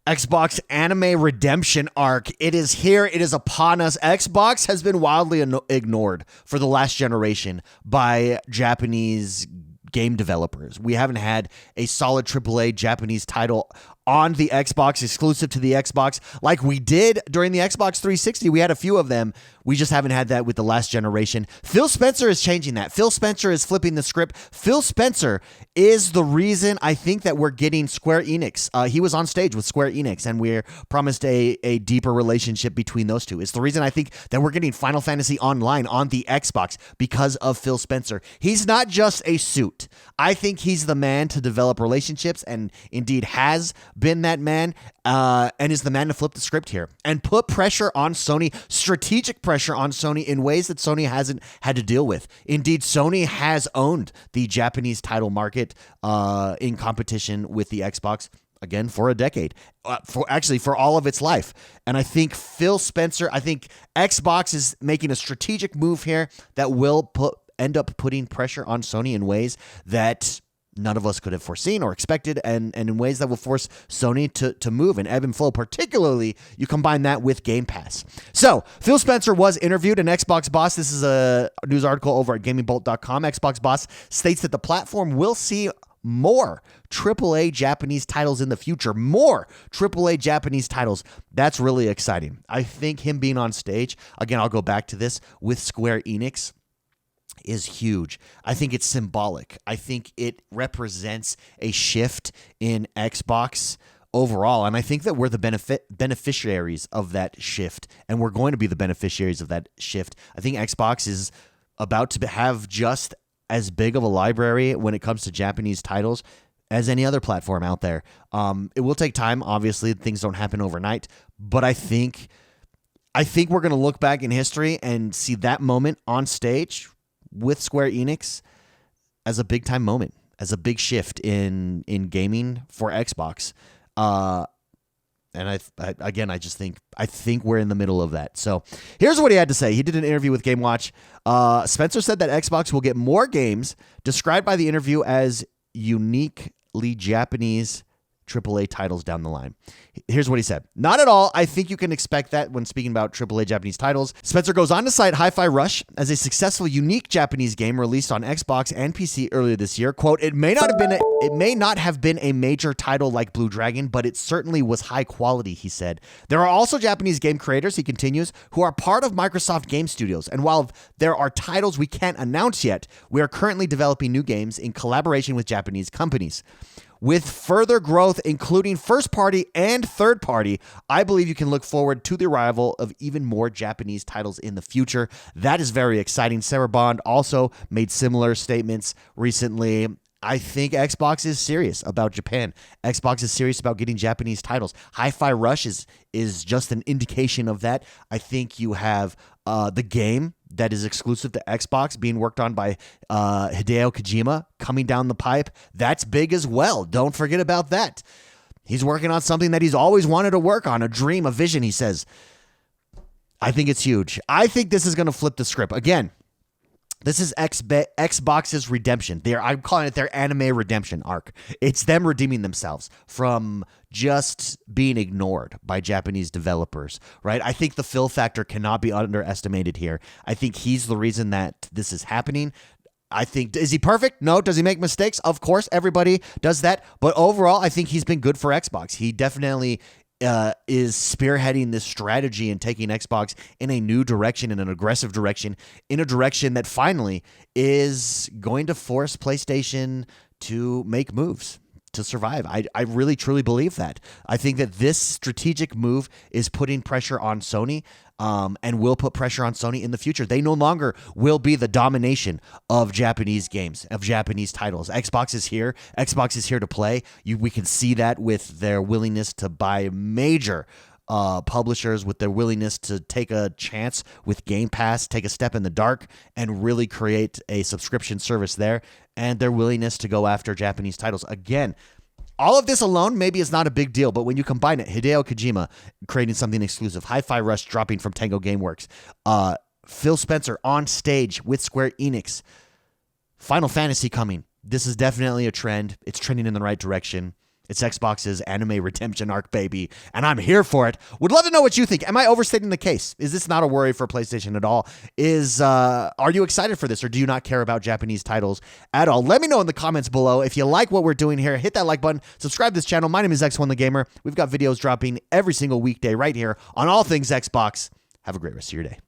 Xbox anime redemption arc. It is here. It is upon us. Xbox has been wildly ignored for the last generation by Japanese game developers. We haven't had a solid AAA Japanese title on the Xbox, exclusive to the Xbox, like we did during the Xbox 360. We had a few of them. We just haven't had that with the last generation. Phil Spencer is changing that. Phil Spencer is flipping the script. Phil Spencer is the reason I think that we're getting Square Enix. He was on stage with Square Enix, and we're promised a deeper relationship between those two. It's the reason I think that we're getting Final Fantasy Online on the Xbox because of Phil Spencer. He's not just a suit. I think he's the man to develop relationships, and indeed has been that man, and is the man to flip the script here and put pressure on Sony, strategic pressure on Sony in ways that Sony hasn't had to deal with. Indeed, Sony has owned the Japanese title market in competition with the Xbox, again, for a decade, for all of its life. And I think Phil Spencer, I think Xbox is making a strategic move here that will end up putting pressure on Sony in ways that none of us could have foreseen or expected, and in ways that will force Sony to move and ebb and flow. Particularly, you combine that with Game Pass. So, Phil Spencer was interviewed, an Xbox boss. This is a news article over at gamingbolt.com. Xbox boss states that the platform will see more AAA Japanese titles in the future. More AAA Japanese titles. That's really exciting. I think him being on stage, again, I'll go back to this, with Square Enix, is huge. I think it's symbolic. I think it represents a shift in Xbox overall, and I think that we're the beneficiaries of that shift, and we're going to be the beneficiaries of that shift. I think Xbox is about to have just as big of a library when it comes to Japanese titles as any other platform out there. It will take time. Obviously, things don't happen overnight, but I think we're going to look back in history and see that moment on stage with Square Enix as a big time moment, as a big shift in gaming for Xbox. And I think we're in the middle of that. So here's what he had to say. He did an interview with Game Watch. Spencer said that Xbox will get more games described by the interview as uniquely Japanese AAA titles down the line. Here's what he said. Not at all. I think you can expect that when speaking about AAA Japanese titles. Spencer goes on to cite Hi-Fi Rush as a successful, unique Japanese game released on Xbox and PC earlier this year. Quote, it may not have been a major title like Blue Dragon, but it certainly was high quality, he said. There are also Japanese game creators, he continues, who are part of Microsoft Game Studios. And while there are titles we can't announce yet, we are currently developing new games in collaboration with Japanese companies. With further growth, including first-party and third-party, I believe you can look forward to the arrival of even more Japanese titles in the future. That is very exciting. Sarah Bond also made similar statements recently. I think Xbox is serious about Japan. Xbox is serious about getting Japanese titles. Hi-Fi Rush is just an indication of that. I think you have the game that is exclusive to Xbox being worked on by Hideo Kojima coming down the pipe. That's big as well. Don't forget about that. He's working on something that he's always wanted to work on, a dream, a vision, he says. I think it's huge. I think this is going to flip the script. Again, this is Xbox's redemption. I'm calling it their anime redemption arc. It's them redeeming themselves from just being ignored by Japanese developers, right? I think the Phil factor cannot be underestimated here. I think he's the reason that this is happening. I think, is he perfect? No. Does he make mistakes? Of course, everybody does that. But overall, I think he's been good for Xbox. He definitely is spearheading this strategy and taking Xbox in a new direction, in an aggressive direction, in a direction that finally is going to force PlayStation to make moves to survive. I really, truly believe that. I think that this strategic move is putting pressure on Sony, and will put pressure on Sony in the future. They no longer will be the domination of Japanese games, of Japanese titles. Xbox is here. Xbox is here to play. We can see that with their willingness to buy major publishers, with their willingness to take a chance with Game Pass, take a step in the dark, and really create a subscription service there, and their willingness to go after Japanese titles. Again, all of this alone maybe is not a big deal, but when you combine it, Hideo Kojima creating something exclusive, Hi-Fi Rush dropping from Tango Gameworks, Phil Spencer on stage with Square Enix, Final Fantasy coming. This is definitely a trend. It's trending in the right direction. It's Xbox's anime redemption arc, baby, and I'm here for it. Would love to know what you think. Am I overstating the case? Is this not a worry for PlayStation at all? Are you excited for this, or do you not care about Japanese titles at all? Let me know in the comments below. If you like what we're doing here, hit that like button, subscribe to this channel. My name is X1 the Gamer. We've got videos dropping every single weekday right here on all things Xbox. Have a great rest of your day.